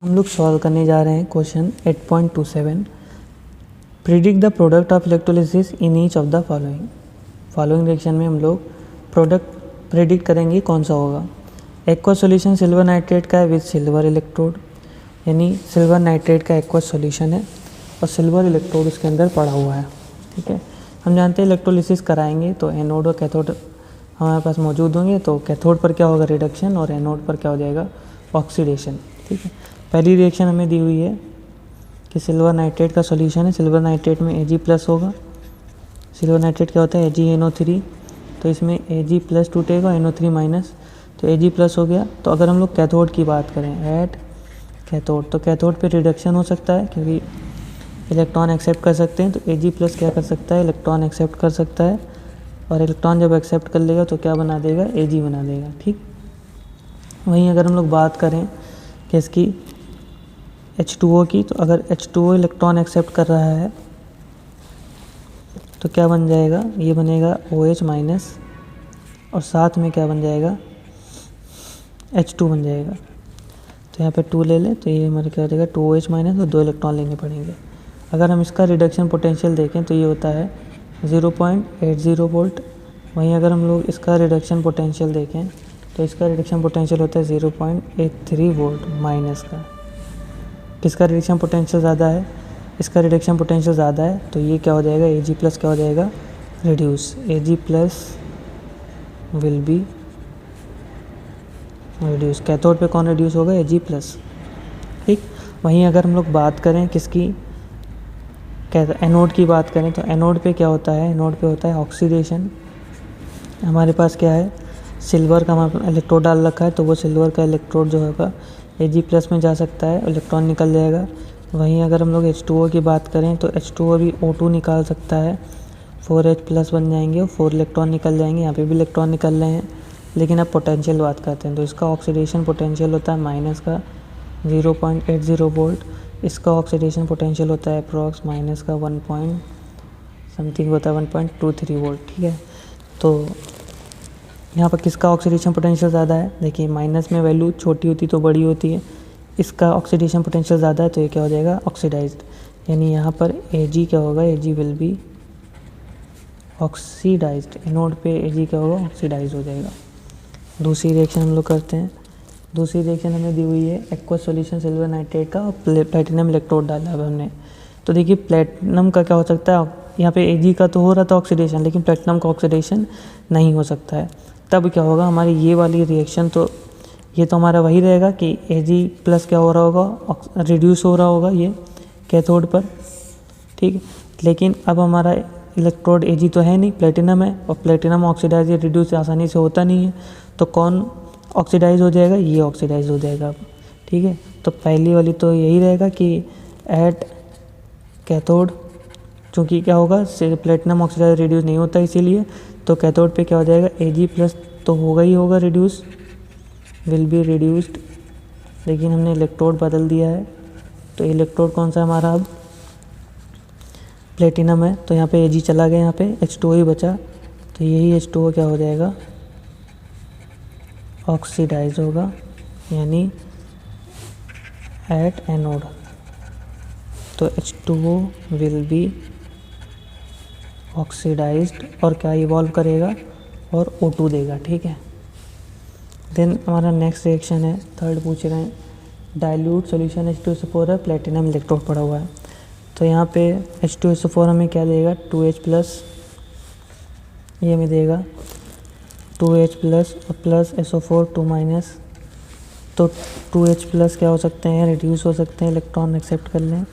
हम लोग सॉल्व करने जा रहे हैं question 8.27। Predict the product of electrolysis in each of the following reaction में हम लोग प्रोडक्ट प्रिडिक्ट करेंगे कौन सा होगा। एक्वा सॉल्यूशन सिल्वर नाइट्रेट का है विद सिल्वर इलेक्ट्रोड, यानी सिल्वर नाइट्रेट का एक्वा सॉल्यूशन है और सिल्वर इलेक्ट्रोड उसके अंदर पड़ा हुआ है। ठीक है, हम जानते हैं इलेक्ट्रोलिसिस कराएंगे तो एनोड और कैथोड हमारे पास मौजूद होंगे, तो कैथोड पर क्या होगा रिडक्शन और एनोड पर क्या हो जाएगा ऑक्सीडेशन। ठीक है, पहली रिएक्शन हमें दी हुई है कि सिल्वर नाइट्रेट का सॉल्यूशन है, सिल्वर नाइट्रेट में Ag+ होगा। सिल्वर नाइट्रेट क्या होता है AgNO3, तो इसमें Ag+ टूटेगा NO3-, तो Ag+ हो गया। तो अगर हम लोग कैथोड की बात करें एट कैथोड, तो कैथोड पे रिडक्शन हो सकता है क्योंकि इलेक्ट्रॉन एक्सेप्ट कर सकते हैं, तो Ag+ क्या कर सकता है इलेक्ट्रॉन एक्सेप्ट कर सकता है, और इलेक्ट्रॉन जब एक्सेप्ट कर लेगा तो क्या बना देगा Ag बना देगा। ठीक, वहीं अगर हम लोग बात करें कि इसकी H2O की, तो अगर H2O इलेक्ट्रॉन एक्सेप्ट कर रहा है तो क्या बन जाएगा, ये बनेगा OH- और साथ में क्या बन जाएगा H2 बन जाएगा। तो यहाँ पे 2 ले लें तो ये हमारे क्या हो जाएगा 2OH- और 2 इलेक्ट्रॉन लेने पड़ेंगे। अगर हम इसका रिडक्शन पोटेंशियल देखें तो ये होता है 0.80 वोल्ट। वहीं अगर हम लोग इसका रिडक्शन पोटेंशियल देखें तो इसका रिडक्शन पोटेंशियल होता है 0.83 वोल्ट माइनस का। किसका रिडक्शन पोटेंशियल ज़्यादा है, इसका रिडक्शन पोटेंशियल ज़्यादा है, तो ये क्या हो जाएगा Ag+ क्या हो जाएगा reduce, Ag+ will be reduce. Cathode पे कौन रिड्यूस होगा Ag+। ठीक, वहीं अगर हम लोग बात करें किसकी एनोड की बात करें तो एनोड पे क्या होता है, एनोड पे होता है ऑक्सीडेशन। हमारे पास क्या है सिल्वर का हमारे इलेक्ट्रोड डाल रखा है, तो वो सिल्वर का इलेक्ट्रोड जो होगा Ag+ में जा सकता है, इलेक्ट्रॉन निकल जाएगा। वहीं अगर हम लोग H2O की बात करें तो H2O भी O2 निकाल सकता है, 4H+ बन जाएंगे और 4 इलेक्ट्रॉन निकल जाएंगे। यहाँ पे भी इलेक्ट्रॉन निकल रहे हैं, लेकिन अब पोटेंशियल बात करते हैं तो इसका ऑक्सीडेशन पोटेंशियल होता है माइनस का 0.80 वोल्ट, इसका ऑक्सीडेशन पोटेंशियल होता है अप्रॉक्स माइनस का 1 पॉइंट समथिंग होता है 1.23 वोल्ट। ठीक है, तो यहाँ पर किसका ऑक्सीडेशन पोटेंशियल ज़्यादा है, देखिए माइनस में वैल्यू छोटी होती तो बड़ी होती है, इसका ऑक्सीडेशन पोटेंशियल ज़्यादा है तो ये क्या हो जाएगा ऑक्सीडाइज्ड, यानी यहाँ पर Ag क्या होगा Ag will be oxidized. Anode पे Ag क्या होगा ऑक्सीडाइज हो जाएगा। दूसरी रिएक्शन हम लोग करते हैं। दूसरी रिएक्शन हमें दी हुई है एक्वा सॉल्यूशन सिल्वर नाइट्रेट का और प्लेटिनम इलेक्ट्रोड डाला है हमने। तो देखिए प्लेटिनम का क्या हो सकता है, यहाँ पे Ag का तो हो रहा था ऑक्सीडेशन, लेकिन प्लेटिनम का ऑक्सीडेशन नहीं हो सकता है। तब क्या होगा हमारी ये वाली रिएक्शन, तो ये तो हमारा वही रहेगा कि Ag+ क्या हो रहा होगा रिड्यूस हो रहा होगा ये कैथोड पर। ठीक, लेकिन अब हमारा इलेक्ट्रोड Ag तो है नहीं, प्लेटिनम है, और प्लेटिनम ऑक्सीडाइज रिड्यूस आसानी से होता नहीं है, तो कौन ऑक्सीडाइज हो जाएगा, ये ऑक्सीडाइज हो जाएगा अब। ठीक है, तो पहली वाली तो यही रहेगा कि एट कैथोड, चूँकि क्या होगा प्लेटिनम ऑक्सीडाइज रिड्यूस नहीं होता इसीलिए, तो कैथोड पे क्या हो जाएगा Ag+ तो होगा ही होगा रिड्यूस, विल बी रिड्यूस्ड, लेकिन हमने इलेक्ट्रोड बदल दिया है, तो इलेक्ट्रोड कौन सा हमारा अब प्लेटिनम है, तो यहाँ पे Ag चला गया, यहाँ पे H2O ही बचा, तो यही H2O क्या हो जाएगा ऑक्सीडाइज होगा, यानी एट एनोड, तो H2O विल बी ऑक्सीडाइज्ड और क्या इवॉल्व करेगा और O2 देगा। ठीक है, देन हमारा नेक्स्ट रिएक्शन है, थर्ड पूछ रहे हैं डाइल्यूट सॉल्यूशन H2SO4 है, प्लेटिनम इलेक्ट्रोड पड़ा हुआ है, तो यहाँ पे H2SO4 हमें क्या देगा 2H+, ये हमें देगा 2H+ और प्लस SO4 2-, तो 2H+ क्या हो सकते हैं रिड्यूस हो सकते हैं, इलेक्ट्रॉन एक्सेप्ट कर लें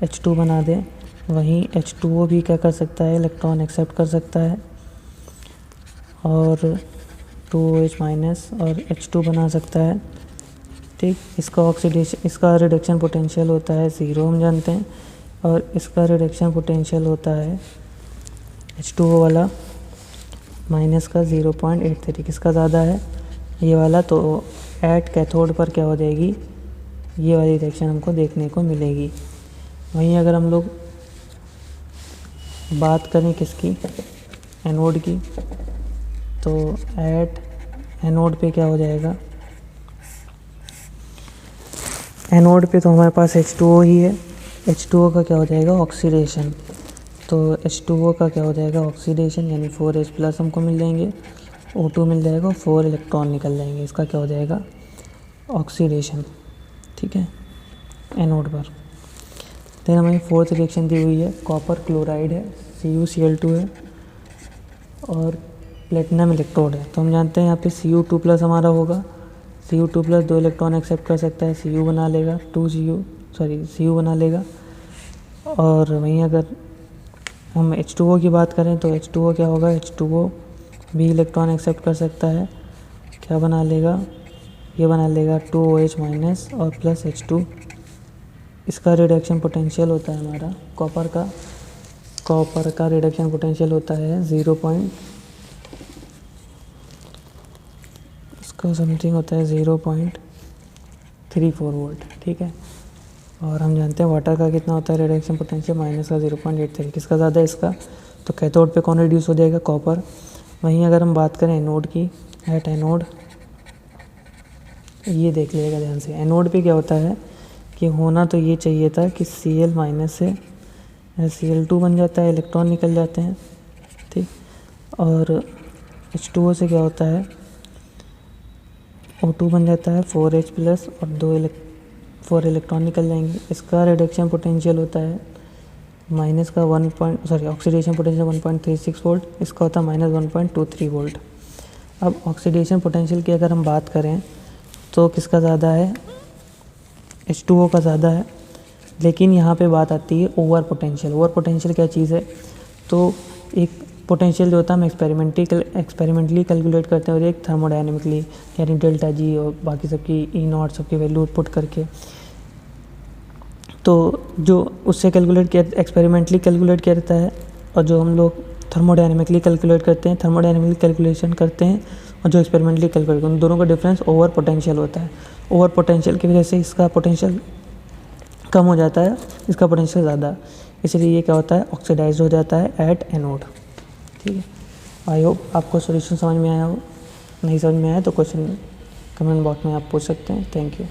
H2 बना दें। वहीं H2O भी क्या कर सकता है इलेक्ट्रॉन एक्सेप्ट कर सकता है और 2OH- और H2 बना सकता है। ठीक, इसका रिडक्शन पोटेंशियल होता है 0 हम जानते हैं, और इसका रिडक्शन पोटेंशियल होता है H2O वाला माइनस का 0.83। किसका ज़्यादा है ये वाला, तो एट कैथोड पर क्या हो जाएगी ये वाली रिएक्शन हमको देखने को मिलेगी। वहीं अगर हम लोग बात करें किसकी एनोड की, तो एट एनोड पे क्या हो जाएगा एनोड पे तो हमारे पास H2O ही है। H2O का क्या हो जाएगा, ऑक्सीडेशन। तो H2O का क्या हो जाएगा, ऑक्सीडेशन, यानी 4H+ हमको मिल जाएंगे, O2 मिल जाएगा, 4 इलेक्ट्रॉन निकल जाएंगे। इसका क्या हो जाएगा, ऑक्सीडेशन। ठीक है, एनोड पर। देन हमारी फोर्थ रिएक्शन दी हुई है, कॉपर क्लोराइड है, CuCl2 है और प्लेटिनम इलेक्ट्रोड है। तो हम जानते हैं यहाँ पे Cu2+ हमारा होगा। Cu2+ 2 इलेक्ट्रॉन एक्सेप्ट कर सकता है, Cu बना लेगा, Cu बना लेगा। और वहीं अगर हम H2O की बात करें तो H2O क्या होगा, H2O भी इलेक्ट्रॉन एक्सेप्ट कर सकता है, क्या बना लेगा, ये बना लेगा 2OH- और प्लस H2। इसका रिडक्शन पोटेंशियल होता है हमारा कॉपर का रिडक्शन पोटेंशियल होता है 0.34 वोल्ट। ठीक है, और हम जानते हैं वाटर का कितना होता है रिडक्शन पोटेंशियल, -0.83। किसका ज़्यादा है, इसका। तो कैथोड पे कौन रिड्यूस हो जाएगा, कॉपर। वहीं अगर हम बात करें एनोड की, एट एनोड, ये देख लीजिएगा ध्यान से। एनोड पे क्या होता है कि होना तो ये चाहिए था कि Cl- से Cl2 बन जाता है, इलेक्ट्रॉन निकल जाते हैं। ठीक, और H2O से क्या होता है, O2 बन जाता है, 4H+ और 4 इलेक्ट्रॉन निकल जाएंगे। इसका रिडक्शन पोटेंशियल होता है ऑक्सीडेशन पोटेंशियल 1.36 वोल्ट, इसका होता है -1.23 वोल्ट। अब ऑक्सीडेशन पोटेंशियल की अगर हम बात करें तो किसका ज़्यादा है, H2O का ज़्यादा है। लेकिन यहाँ पे बात आती है ओवर पोटेंशियल। ओवर पोटेंशियल क्या चीज़ है, तो एक पोटेंशियल जो होता है हम एक्सपेरिमेंटली कैलकुलेट करते हैं और एक थर्मोडायनेमिकली, यानी ΔG और बाकी सबकी E0 सबकी वैल्यू पुट करके। तो जो उससे एक्सपेरिमेंटली कैलकुलेट किया जाता है और जो हम लोग थर्मोडायनेमिकली कैलकुलेट करते हैं, थर्मोडायनेमिकली कैलकुलेशन करते हैं और जो एक्सपेरिमेंटली कैलकुलेट करते हैं, उन दोनों का डिफरेंस ओवर पोटेंशियल होता है। ओवर पोटेंशियल की वजह से इसका पोटेंशियल कम हो जाता है, इसका पोटेंशियल ज़्यादा, इसलिए ये क्या होता है, ऑक्सीडाइज हो जाता है एट एनोड। ठीक है, आई होप आपको सॉल्यूशन समझ में आया हो। नहीं समझ में आया तो क्वेश्चन कमेंट बॉक्स में आप पूछ सकते हैं। Thank you.